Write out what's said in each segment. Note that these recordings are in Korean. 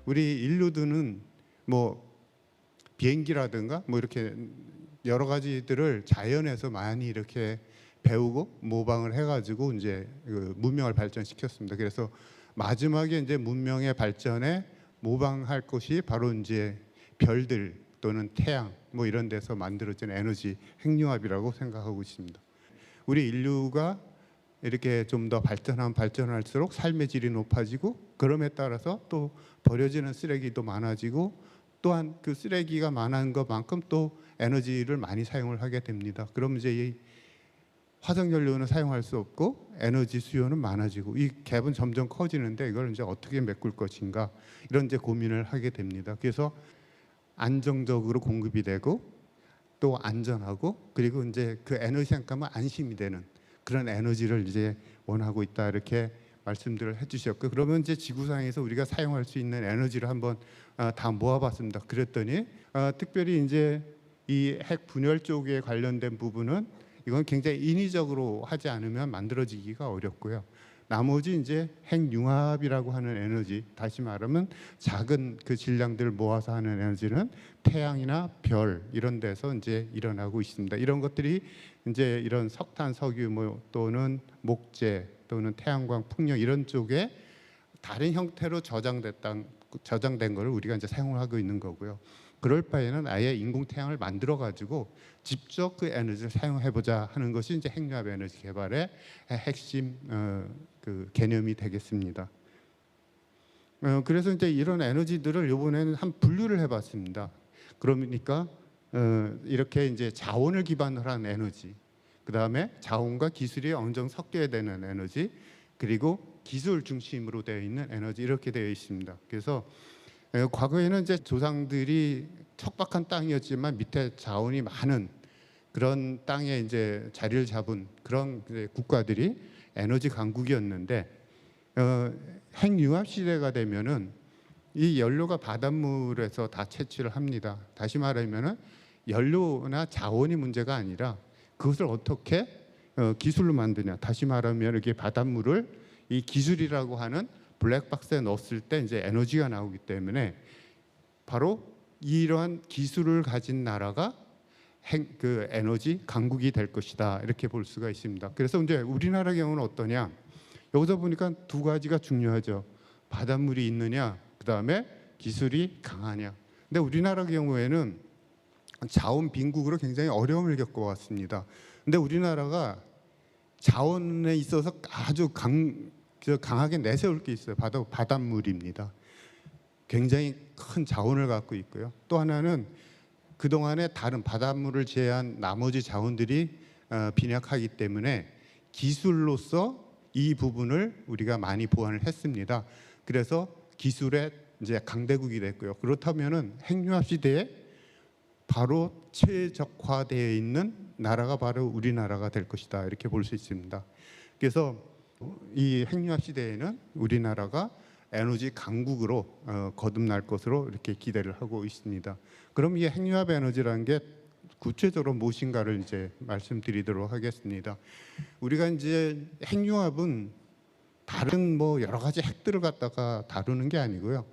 우리 인류들은 뭐 비행기라든가 뭐 이렇게 여러 가지들을 자연에서 많이 이렇게 배우고 모방을 해가지고 이제 그 문명을 발전시켰습니다. 그래서 마지막에 이제 문명의 발전에 모방할 것이 바로 이제 별들 또는 태양 뭐 이런 데서 만들어진 에너지 핵융합이라고 생각하고 있습니다. 우리 인류가 이렇게 좀 더 발전할수록 삶의 질이 높아지고 그럼에 따라서 또 버려지는 쓰레기도 많아지고 또한 그 쓰레기가 많은 것만큼 또 에너지를 많이 사용을 하게 됩니다. 그럼 이제 이 화석연료는 사용할 수 없고 에너지 수요는 많아지고 이 갭은 점점 커지는데 이걸 이제 어떻게 메꿀 것인가 이런 이제 고민을 하게 됩니다. 그래서 안정적으로 공급이 되고 또 안전하고 그리고 이제 그 에너지 잠깐만 안심이 되는 그런 에너지를 이제 원하고 있다 이렇게 말씀들을 해주셨고 그러면 이제 지구상에서 우리가 사용할 수 있는 에너지를 한번 다 모아봤습니다. 그랬더니 특별히 이제 이 핵 분열 쪽에 관련된 부분은 이건 굉장히 인위적으로 하지 않으면 만들어지기가 어렵고요. 나머지 이제 핵융합이라고 하는 에너지, 다시 말하면 작은 그 질량들을 모아서 하는 에너지는 태양이나 별 이런 데서 이제 일어나고 있습니다. 이런 것들이 이제 이런 석탄, 석유 뭐 또는 목재 또는 태양광, 풍력 이런 쪽에 다른 형태로 저장된 것을 우리가 이제 사용을 하고 있는 거고요. 그럴 바에는 아예 인공 태양을 만들어 가지고 직접 그 에너지를 사용해 보자 하는 것이 이제 핵융합 에너지 개발의 핵심 그 개념이 되겠습니다. 그래서 이제 이런 에너지들을 이번에는 한 분류를 해봤습니다. 그러니까 이렇게 이제 자원을 기반으로 한 에너지, 그 다음에 자원과 기술이 어느 정도 섞여야 되는 에너지, 그리고 기술 중심으로 되어 있는 에너지 이렇게 되어 있습니다. 그래서 과거에는 이제 조상들이 척박한 땅이었지만 밑에 자원이 많은 그런 땅에 이제 자리를 잡은 그런 국가들이 에너지 강국이었는데 핵융합 시대가 되면은 이 연료가 바닷물에서 다 채취를 합니다. 다시 말하면은 연료나 자원이 문제가 아니라 그것을 어떻게 기술로 만드냐. 다시 말하면 이렇게 바닷물을 이 기술이라고 하는 블랙박스에 넣었을 때 이제 에너지가 나오기 때문에 바로 이러한 기술을 가진 나라가 그 에너지 강국이 될 것이다 이렇게 볼 수가 있습니다. 그래서 이제 우리나라 경우는 어떠냐? 여기서 보니까 두 가지가 중요하죠. 바닷물이 있느냐, 그 다음에 기술이 강하냐. 근데 우리나라 경우에는 자원 빈국으로 굉장히 어려움을 겪어왔습니다. 근데 우리나라가 자원에 있어서 아주 강하게 내세울 게 있어요. 바로 바닷물입니다. 굉장히 큰 자원을 갖고 있고요. 또 하나는 그동안에 다른 바닷물을 제외한 나머지 자원들이 빈약하기 때문에 기술로서 이 부분을 우리가 많이 보완을 했습니다. 그래서 기술의 이제 강대국이 됐고요. 그렇다면은 핵융합 시대에 바로 최적화되어 있는 나라가 바로 우리나라가 될 것이다 이렇게 볼 수 있습니다. 그래서 이 핵융합 시대에는 우리나라가 에너지 강국으로 거듭날 것으로 이렇게 기대를 하고 있습니다. 그럼 이 핵융합 에너지라는 게 구체적으로 무엇인가를 이제 말씀드리도록 하겠습니다. 우리가 이제 핵융합은 다른 뭐 여러 가지 핵들을 갖다가 다루는 게 아니고요.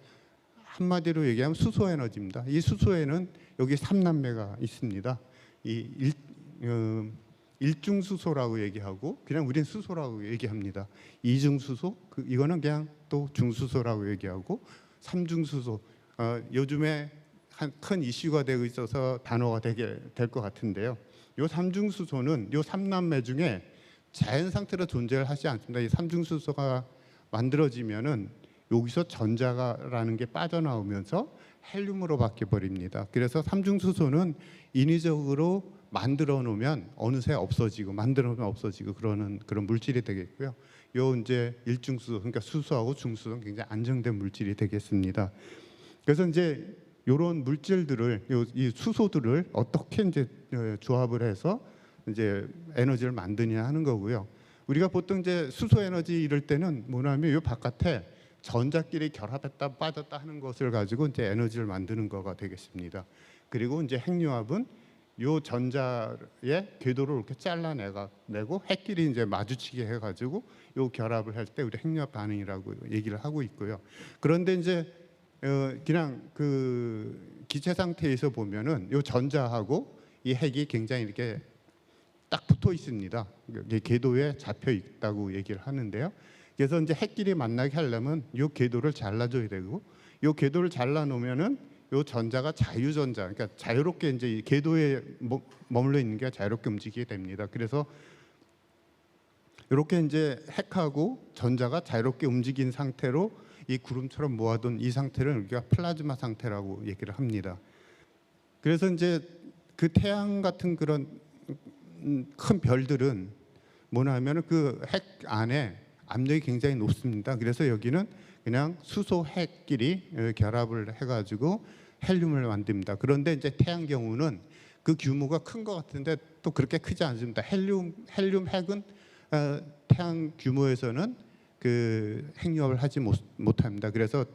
한마디로 얘기하면 수소 에너지입니다. 이 수소에는 여기 3남매가 있습니다. 이 일중수소라고 얘기하고 그냥 우리는 수소라고 얘기합니다. 이중수소 이거는 그냥 또 중수소라고 얘기하고 삼중수소 요즘에 한 큰 이슈가 되고 있어서 단어가 되게 될 것 같은데요. 요 삼중수소는 요 3남매 중에 자연 상태로 존재를 하지 않습니다. 이 삼중수소가 만들어지면은 여기서 전자라는 게 빠져나오면서 헬륨으로 바뀌어 버립니다. 그래서 삼중수소는 인위적으로 만들어 놓으면 어느새 없어지고 만들어 놓으면 없어지고 그러는 그런 물질이 되겠고요. 요 이제 일중수소 그러니까 수소하고 중수소는 굉장히 안정된 물질이 되겠습니다. 그래서 이제 이런 물질들을 이 수소들을 어떻게 이제 조합을 해서 이제 에너지를 만드냐 하는 거고요. 우리가 보통 이제 수소 에너지 이럴 때는 뭐냐면 이 바깥에 전자끼리 결합했다 빠졌다 하는 것을 가지고 이제 에너지를 만드는 거가 되겠습니다. 그리고 이제 핵융합은 요 전자의 궤도를 이렇게 잘라내고 핵끼리 이제 마주치게 해가지고 요 결합을 할 때 우리 핵융합 반응이라고 얘기를 하고 있고요. 그런데 이제 그냥 그 기체 상태에서 보면은 요 전자하고 이 핵이 굉장히 이렇게 딱 붙어 있습니다. 이게 궤도에 잡혀 있다고 얘기를 하는데요. 그래서 이제 핵끼리 만나게 하려면 요 궤도를 잘라줘야 되고, 요 궤도를 잘라 놓으면은 요 전자가 자유전자, 그러니까 자유롭게 이제 이 궤도에 머물러 있는 게 자유롭게 움직이게 됩니다. 그래서 이렇게 이제 핵하고 전자가 자유롭게 움직인 상태로 이 구름처럼 모아둔 이 상태를 우리가 플라즈마 상태라고 얘기를 합니다. 그래서 이제 그 태양 같은 그런 큰 별들은 뭐냐 하면은 그 핵 안에 압력이 굉장히 높습니다. 그래서 여기는 그냥 수소 핵끼리 결합을 해가지고 헬륨을 만듭니다. 그런데 이제 태양 경우는 그 규모가 큰 것 같은데 또 그렇게 크지 않습니다. 헬륨 핵은 태양 규모에서는 그 핵융합을 하지 못합니다. 그래서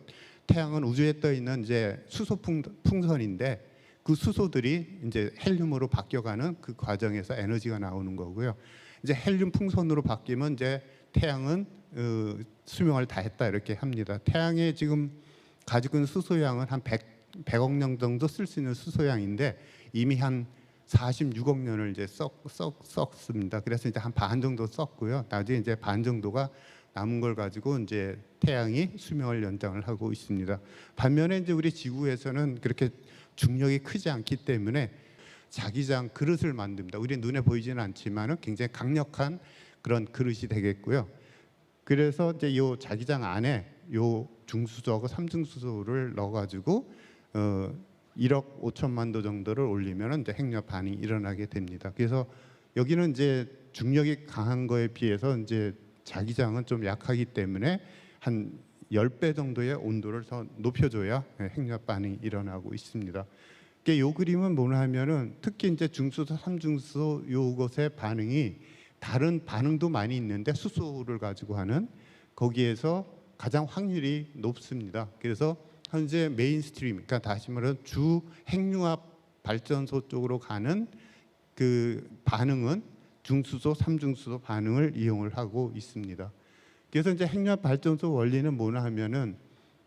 태양은 우주에 떠 있는 이제 수소 풍선인데 그 수소들이 이제 헬륨으로 바뀌어가는 그 과정에서 에너지가 나오는 거고요. 이제 헬륨 풍선으로 바뀌면 이제 태양은 수명을 다했다 이렇게 합니다. 태양에 지금 가지고 있는 수소양은 한 100억 년 정도 쓸 수 있는 수소양인데 이미 한 46억 년을 이제 썼습니다. 그래서 이제 한 반 정도 썼고요. 나중에 이제 반 정도가 남은 걸 가지고 이제 태양이 수명을 연장을 하고 있습니다. 반면에 이제 우리 지구에서는 그렇게 중력이 크지 않기 때문에 자기장 그릇을 만듭니다. 우리 눈에 보이지는 않지만은 굉장히 강력한 그런 그릇이 되겠고요. 그래서 이제 요 자기장 안에 요 중수소하고 삼중수소를 넣어가지고 1억 5천만 도 정도를 올리면 이제 핵융합 반응이 일어나게 됩니다. 그래서 여기는 이제 중력이 강한 거에 비해서 이제 자기장은 좀 약하기 때문에 한 10배 정도의 온도를 더 높여줘야 핵융합 반응이 일어나고 있습니다. 이 그림은 뭐냐 하면은 특히 이제 중수소, 삼중수소 요것의 반응이 다른 반응도 많이 있는데 수소를 가지고 하는 거기에서 가장 확률이 높습니다. 그래서 현재 메인스트림, 그러니까 다시 말하면 주 핵융합 발전소 쪽으로 가는 그 반응은 중수소, 삼중수소 반응을 이용을 하고 있습니다. 그래서 이제 핵융합 발전소 원리는 뭐냐 하면은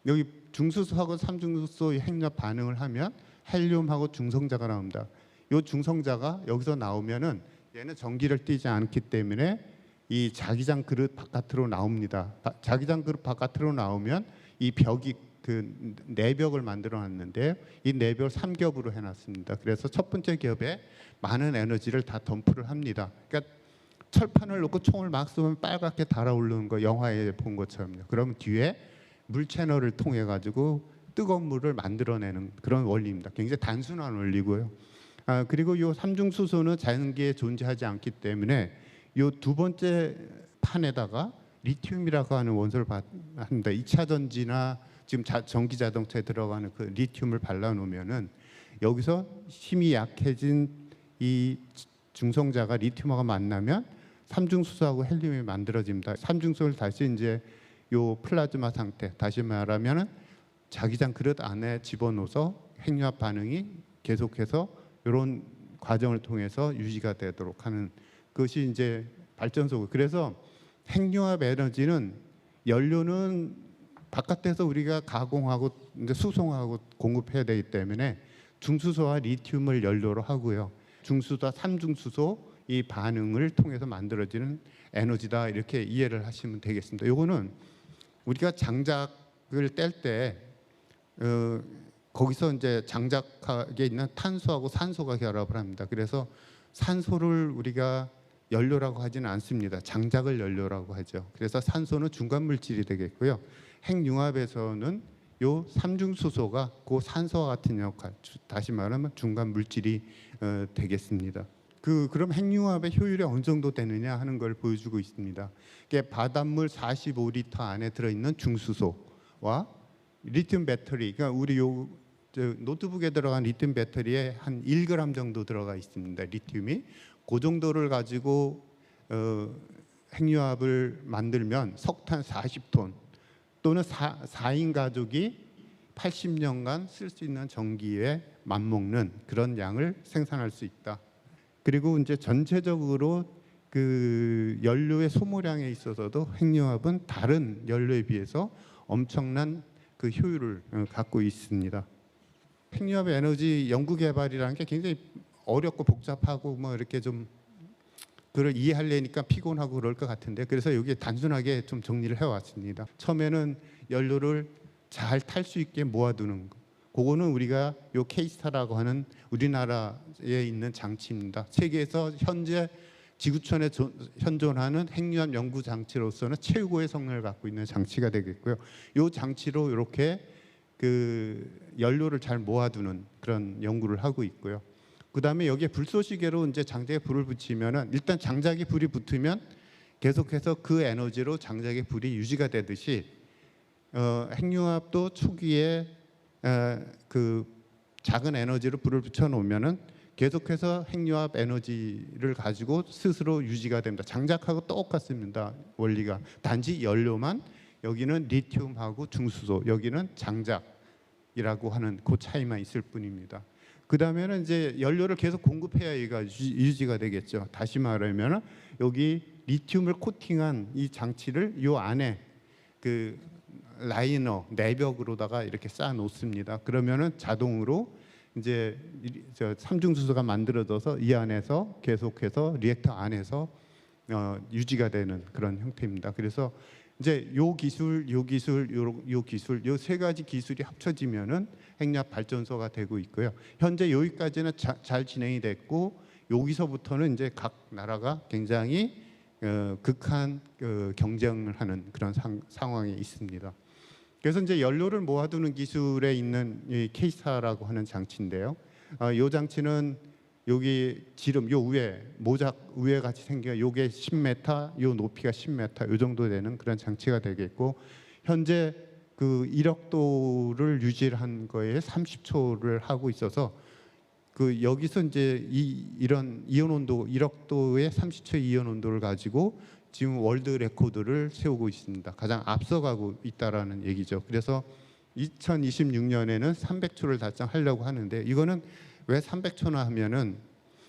여기 중수소하고 삼중수소 핵융합 반응을 하면 헬륨하고 중성자가 나옵니다. 이 중성자가 여기서 나오면은 얘는 전기를 띠지 않기 때문에 이 자기장 그릇 바깥으로 나옵니다. 자기장 그릇 바깥으로 나오면 이 벽이 그 내벽을 만들어 놨는데 이 내벽을 3겹으로 해놨습니다. 그래서 첫 번째 겹에 많은 에너지를 다 덤프를 합니다. 그러니까 철판을 놓고 총을 막 쏘면 빨갛게 달아오르는 거 영화에 본 것처럼요. 그러면 뒤에 물 채널을 통해 가지고 뜨거운 물을 만들어내는 그런 원리입니다. 굉장히 단순한 원리고요. 그리고 이 삼중수소는 자연계에 존재하지 않기 때문에 이 두 번째 판에다가 리튬이라고 하는 원소를 합니다. 2차 전지나 지금 전기 자동차에 들어가는 그 리튬을 발라놓으면은 여기서 힘이 약해진 이 중성자가 리튬하고 만나면 삼중수소하고 헬륨이 만들어집니다. 삼중수소를 다시 이제 요 플라즈마 상태, 다시 말하면은 자기장 그릇 안에 집어넣어서 핵융합 반응이 계속해서 이런 과정을 통해서 유지가 되도록 하는 것이 이제 발전소고. 그래서 핵융합 에너지는 연료는 바깥에서 우리가 가공하고 이제 수송하고 공급해야 되기 때문에 중수소와 리튬을 연료로 하고요. 중수소와 삼중수소 이 반응을 통해서 만들어지는 에너지다 이렇게 이해를 하시면 되겠습니다. 요거는 우리가 장작을 뗄 때 거기서 이제 장작에 있는 탄소하고 산소가 결합을 합니다. 그래서 산소를 우리가 연료라고 하지는 않습니다. 장작을 연료라고 하죠. 그래서 산소는 중간 물질이 되겠고요. 핵융합에서는 요 삼중수소가 그 산소와 같은 역할, 다시 말하면 중간 물질이 되겠습니다. 그럼 핵융합의 효율이 어느 정도 되느냐 하는 걸 보여주고 있습니다. 이게 바닷물 45리터 안에 들어있는 중수소와 리튬 배터리, 그러니까 우리 노트북에 들어간 리튬 배터리에 한 1g 정도 들어가 있습니다. 리튬이 그 정도를 가지고 핵융합을 만들면 석탄 40톤 또는 4인 가족이 80년간 쓸 수 있는 전기에 맞먹는 그런 양을 생산할 수 있다. 그리고 이제 전체적으로 그 연료의 소모량에 있어서도 핵융합은 다른 연료에 비해서 엄청난 그 효율을 갖고 있습니다. 핵융합 에너지 연구 개발이라는 게 굉장히 어렵고 복잡하고 뭐 이렇게 좀 그걸 이해하려니까 피곤하고 그럴 것 같은데, 그래서 여기 단순하게 좀 정리를 해왔습니다. 처음에는 연료를 잘 탈 수 있게 모아두는 거. 그거는 우리가 요 K스타라고 하는 우리나라에 있는 장치입니다. 세계에서 현재 지구촌에 현존하는 핵융합 연구 장치로서는 최고의 성능을 갖고 있는 장치가 되겠고요. 요 장치로 이렇게 그 연료를 잘 모아두는 그런 연구를 하고 있고요. 그다음에 여기에 불쏘시개로 이제 장작에 불을 붙이면은 일단 장작에 불이 붙으면 계속해서 그 에너지로 장작에 불이 유지가 되듯이 핵융합도 초기에 그 작은 에너지로 불을 붙여 놓으면은 계속해서 핵융합 에너지를 가지고 스스로 유지가 됩니다. 장작하고 똑같습니다. 원리가. 단지 연료만 여기는 리튬하고 중수소, 여기는 장작이라고 하는 그 차이만 있을 뿐입니다. 그 다음에는 이제 연료를 계속 공급해야 얘가 유지가 되겠죠. 다시 말하면 여기 리튬을 코팅한 이 장치를 요 안에 그 라이너 내벽으로다가 이렇게 쌓아 놓습니다. 그러면은 자동으로 이제 삼중수소가 만들어져서 이 안에서 계속해서 리액터 안에서 유지가 되는 그런 형태입니다. 그래서 이제 요 기술, 요 기술, 요 세 가지 기술이 합쳐지면은 핵융합 발전소가 되고 있고요. 현재 여기까지는 잘 진행이 됐고, 여기서부터는 이제 각 나라가 굉장히 극한 경쟁을 하는 그런 상황에 있습니다. 그래서 이제 연료를 모아두는 기술에 있는 이 K스타라고 하는 장치인데요. 이 장치는 여기 지름 요 위에 모작 위에 같이 생겨 요게 10m, 요 높이가 10m 요 정도 되는 그런 장치가 되겠고, 현재 그 이력도를 유지한 거에 30초를 하고 있어서 그 여기서 이제 이런 이온 온도 이력도의 30초 이온 온도를 가지고 지금 월드 레코드를 세우고 있습니다. 가장 앞서가고 있다라는 얘기죠. 그래서 2026년에는 300초를 달성하려고 하는데, 이거는 왜 300초나 하면은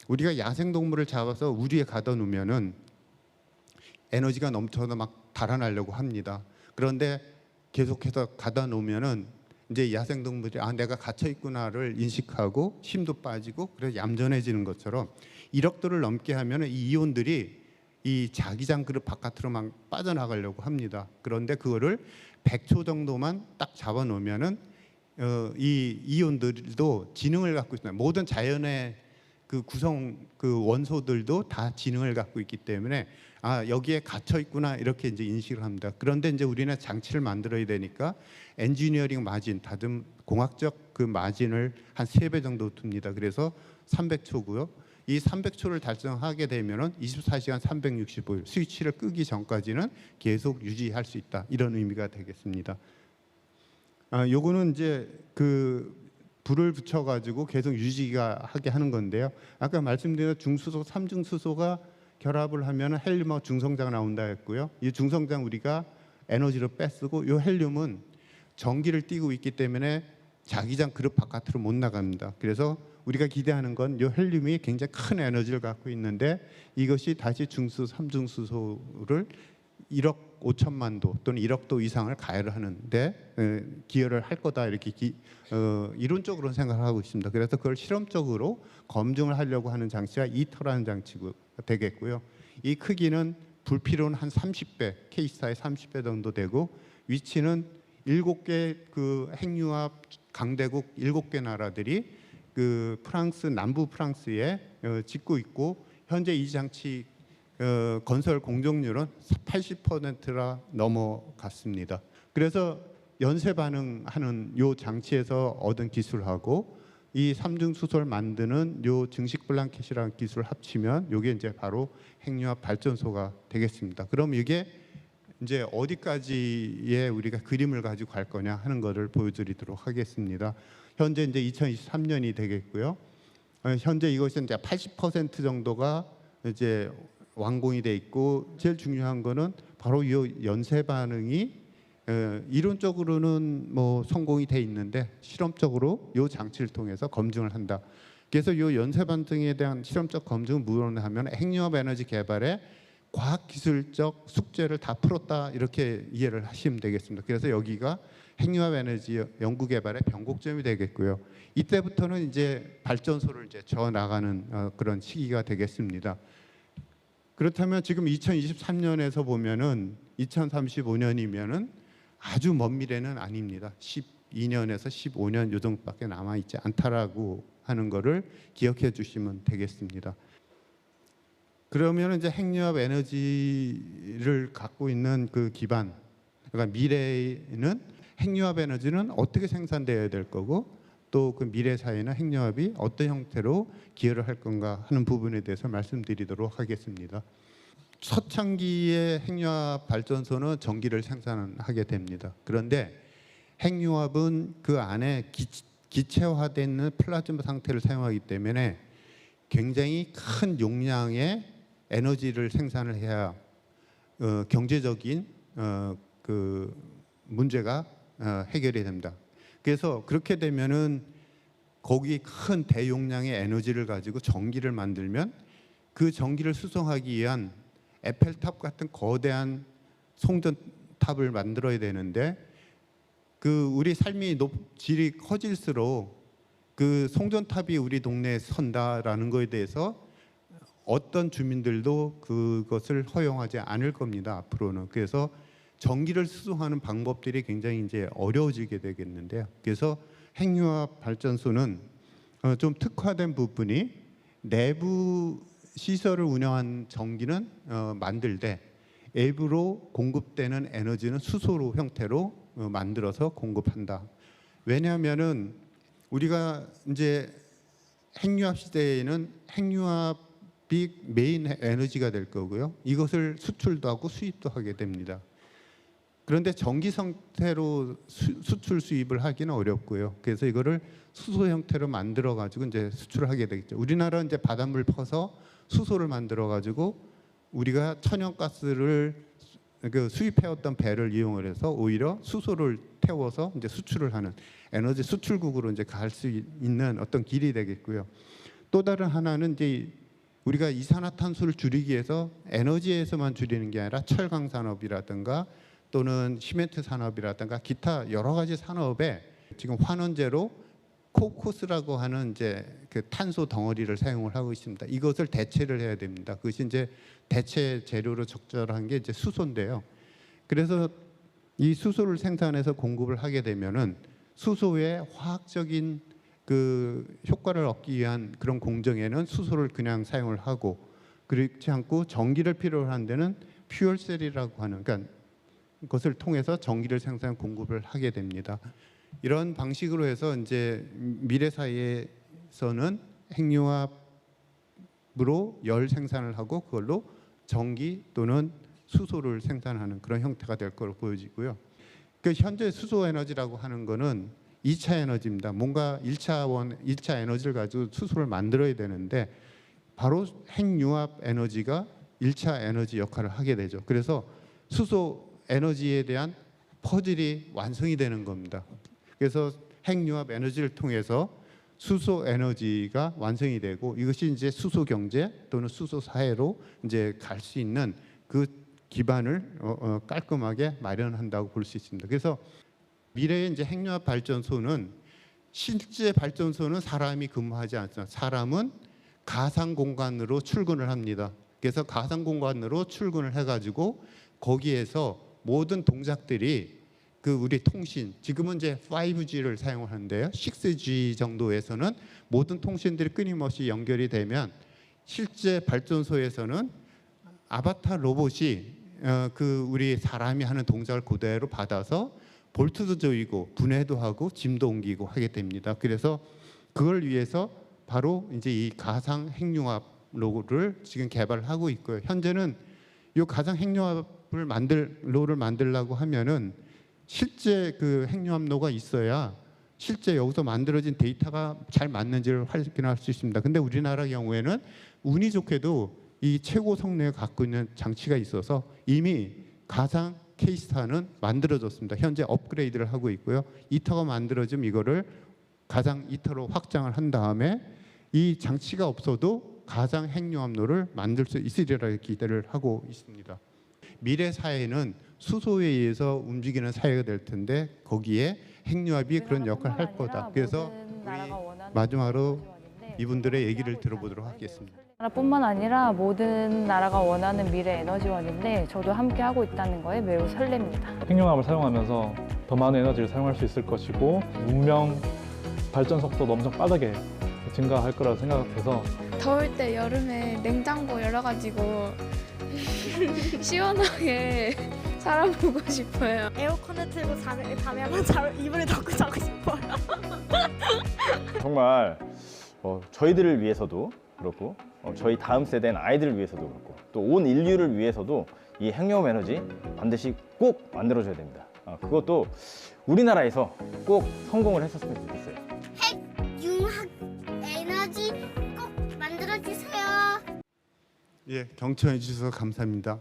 우리가 야생 동물을 잡아서 우리에 가둬 놓으면은 에너지가 넘쳐서 막 달아나려고 합니다. 그런데 계속해서 가둬 놓으면은 이제 야생 동물이 내가 갇혀 있구나를 인식하고 힘도 빠지고 그래서 얌전해지는 것처럼 1억도를 넘게 하면은 이 이온들이 이 자기장 그릇 바깥으로 막 빠져나가려고 합니다. 그런데 그거를 100초 정도만 딱 잡아 놓으면은 이 이온들도 지능을 갖고 있습니다. 모든 자연의 그 구성 그 원소들도 다 지능을 갖고 있기 때문에 여기에 갇혀 있구나 이렇게 이제 인식을 합니다. 그런데 이제 우리는 장치를 만들어야 되니까 엔지니어링 마진, 다듬 공학적 그 마진을 한 3배 정도 둡니다. 그래서 300초고요. 이 300초를 달성하게 되면은 24시간 365일 스위치를 끄기 전까지는 계속 유지할 수 있다. 이런 의미가 되겠습니다. 요거는 이제 그 불을 붙여가지고 계속 유지가 하게 하는 건데요. 아까 말씀드린 중수소, 삼중수소가 결합을 하면 헬륨하고 중성자가 나온다 했고요. 이 중성장 우리가 에너지로 빼쓰고, 이 헬륨은 전기를 띠고 있기 때문에 자기장 그릇 바깥으로 못 나갑니다. 그래서 우리가 기대하는 건 이 헬륨이 굉장히 큰 에너지를 갖고 있는데, 이것이 다시 중수, 삼중수소를 1억 5천만 도 또는 1억 도 이상을 가열을 하는데 기여를 할 거다, 이렇게 이론적으로는 생각을 하고 있습니다. 그래서 그걸 실험적으로 검증을 하려고 하는 장치가 이터라는 장치가 되겠고요. 이 크기는 불필요는 한 30배, K스타의 30배 정도 되고, 위치는 7개 그 핵융합 강대국 7개 나라들이 그 프랑스 남부 프랑스에 짓고 있고, 현재 이 장치 건설 공정률은 80%라 넘어갔습니다. 그래서 연쇄 반응하는 요 장치에서 얻은 기술하고 이 삼중수소를 만드는 요 증식 블랑켓이라는 기술을 합치면 요게 이제 바로 핵융합 발전소가 되겠습니다. 그럼 이게 이제 어디까지의 우리가 그림을 가지고 갈 거냐 하는 것을 보여드리도록 하겠습니다. 현재 이제 2023년이 되겠고요. 현재 이것은 이제 80% 정도가 이제 완공이 돼 있고, 제일 중요한 거는 바로 이 연쇄 반응이 이론적으로는 뭐 성공이 돼 있는데 실험적으로 이 장치를 통해서 검증을 한다. 그래서 이 연쇄 반응에 대한 실험적 검증은 무엇이냐 하면 핵융합 에너지 개발에 과학기술적 숙제를 다 풀었다 이렇게 이해를 하시면 되겠습니다. 그래서 여기가 핵융합 에너지 연구개발의 변곡점이 되겠고요. 이때부터는 이제 발전소를 이제 저 나가는 그런 시기가 되겠습니다. 그렇다면 지금 2023년에서 보면은 2035년이면은 아주 먼 미래는 아닙니다. 12년에서 15년 요 정도밖에 남아 있지 않다라고 하는 거를 기억해 주시면 되겠습니다. 그러면 이제 핵융합 에너지를 갖고 있는 그 기반, 그러니까 미래에는 핵융합 에너지는 어떻게 생산되어야 될 거고 또 그 미래 사회나 핵융합이 어떤 형태로 기여를 할 건가 하는 부분에 대해서 말씀드리도록 하겠습니다. 초창기의 핵융합 발전소는 전기를 생산하게 됩니다. 그런데 핵융합은 그 안에 기체화된 플라즈마 상태를 사용하기 때문에 굉장히 큰 용량의 에너지를 생산을 해야 경제적인 그 문제가 해결이 됩니다. 그래서 그렇게 되면은 거기 큰 대용량의 에너지를 가지고 전기를 만들면 그 전기를 수송하기 위한 에펠탑 같은 거대한 송전탑을 만들어야 되는데 그 우리 삶이 질이 커질수록 그 송전탑이 우리 동네에 선다라는 거에 대해서 어떤 주민들도 그것을 허용하지 않을 겁니다. 앞으로는. 그래서 전기를 수송하는 방법들이 굉장히 이제 어려워지게 되겠는데요. 그래서 핵융합 발전소는 좀 특화된 부분이 내부 시설을 운영한 전기는 만들되 외부로 공급되는 에너지는 수소 형태로 만들어서 공급한다. 왜냐하면은 우리가 이제 핵융합 시대에는 핵융합이 메인 에너지가 될 거고요. 이것을 수출도 하고 수입도 하게 됩니다. 그런데 전기 상태로 수출 수입을 하기는 어렵고요. 그래서 이거를 수소 형태로 만들어 가지고 이제 수출을 하게 되겠죠. 우리나라는 이제 바닷물 퍼서 수소를 만들어 가지고 우리가 천연가스를 수입해왔던 배를 이용을 해서 오히려 수소를 태워서 이제 수출을 하는 에너지 수출국으로 이제 갈 수 있는 어떤 길이 되겠고요. 또 다른 하나는 이제 우리가 이산화탄소를 줄이기 위해서 에너지에서만 줄이는 게 아니라 철강 산업이라든가 또는 시멘트 산업이라든가 기타 여러 가지 산업에 지금 환원제로 코코스라고 하는 이제 그 탄소 덩어리를 사용을 하고 있습니다. 이것을 대체를 해야 됩니다. 그것이 이제 대체 재료로 적절한 게 이제 수소인데요. 그래서 이 수소를 생산해서 공급을 하게 되면은 수소의 화학적인 그 효과를 얻기 위한 그런 공정에는 수소를 그냥 사용을 하고 그렇지 않고 전기를 필요로 하는 데는 퓨얼셀이라고 하는 그러니까 그것을 통해서 전기를 생산 공급을 하게 됩니다. 이런 방식으로 해서 이제 미래 사회에서는 핵융합으로 열 생산을 하고 그걸로 전기 또는 수소를 생산하는 그런 형태가 될 것으로 보여지고요. 그 현재 수소 에너지라고 하는 거는 2차 에너지입니다. 뭔가 1차 에너지를 가지고 수소를 만들어야 되는데 바로 핵융합 에너지가 1차 에너지 역할을 하게 되죠. 그래서 수소 에너지에 대한 퍼즐이 완성이 되는 겁니다. 그래서 핵융합 에너지를 통해서 수소 에너지가 완성이 되고 이것이 이제 수소 경제 또는 수소 사회로 이제 갈 수 있는 그 기반을 깔끔하게 마련한다고 볼 수 있습니다. 그래서 미래의 이제 핵융합 발전소는 실제 발전소는 사람이 근무하지 않습니다. 사람은 가상 공간으로 출근을 합니다. 그래서 가상 공간으로 출근을 해가지고 거기에서 모든 동작들이 그 우리 통신 지금은 이제 5G를 사용하는데요. 6G 정도에서는 모든 통신들이 끊임없이 연결이 되면 실제 발전소에서는 아바타 로봇이 그 우리 사람이 하는 동작을 그대로 받아서 볼트도 조이고 분해도 하고 짐도 옮기고 하게 됩니다. 그래서 그걸 위해서 바로 이제 이 가상 핵융합 로를 지금 개발을 하고 있고요. 현재는 이 가상 핵융합을 로를 만들려고 하면은 실제 그 핵융합로가 있어야 실제 여기서 만들어진 데이터가 잘 맞는지를 확인할 수 있습니다. 근데 우리나라 경우에는 운이 좋게도 이 최고 성능을 갖고 있는 장치가 있어서 이미 가상 K스타는 만들어졌습니다. 현재 업그레이드를 하고 있고요. 2터가 만들어지면 이거를 가상 2터로 확장을 한 다음에 이 장치가 없어도 가장 핵융합로를 만들 수 있으리라 기대를 하고 있습니다. 미래 사회는 수소에 의해서 움직이는 사회가 될 텐데 거기에 핵융합이 그런 역할을 할 거다. 그래서 우리 마지막으로 이분들의 얘기를 들어보도록 하겠습니다. 나라뿐만 아니라 모든 나라가 원하는 미래 에너지원인데 저도 함께 하고 있다는 거에 매우 설렙니다. 핵융합을 사용하면서 더 많은 에너지를 사용할 수 있을 것이고 문명 발전 속도도 엄청 빠르게 증가할 거라고 생각해서 더울 때 여름에 냉장고 열어가지고 시원하게 살아보고 싶어요. 에어컨을 틀고 자면 이불을 덮고 자고 싶어요. 정말 저희들을 위해서도 그렇고 저희 다음 세대인 아이들을 위해서도 그렇고 또 온 인류를 위해서도 이 핵융합 에너지 반드시 꼭 만들어줘야 됩니다. 그것도 우리나라에서 꼭 성공을 했었으면 좋겠어요. 핵융합 에너지 꼭 만들어주세요. 예, 경청해 주셔서 감사합니다.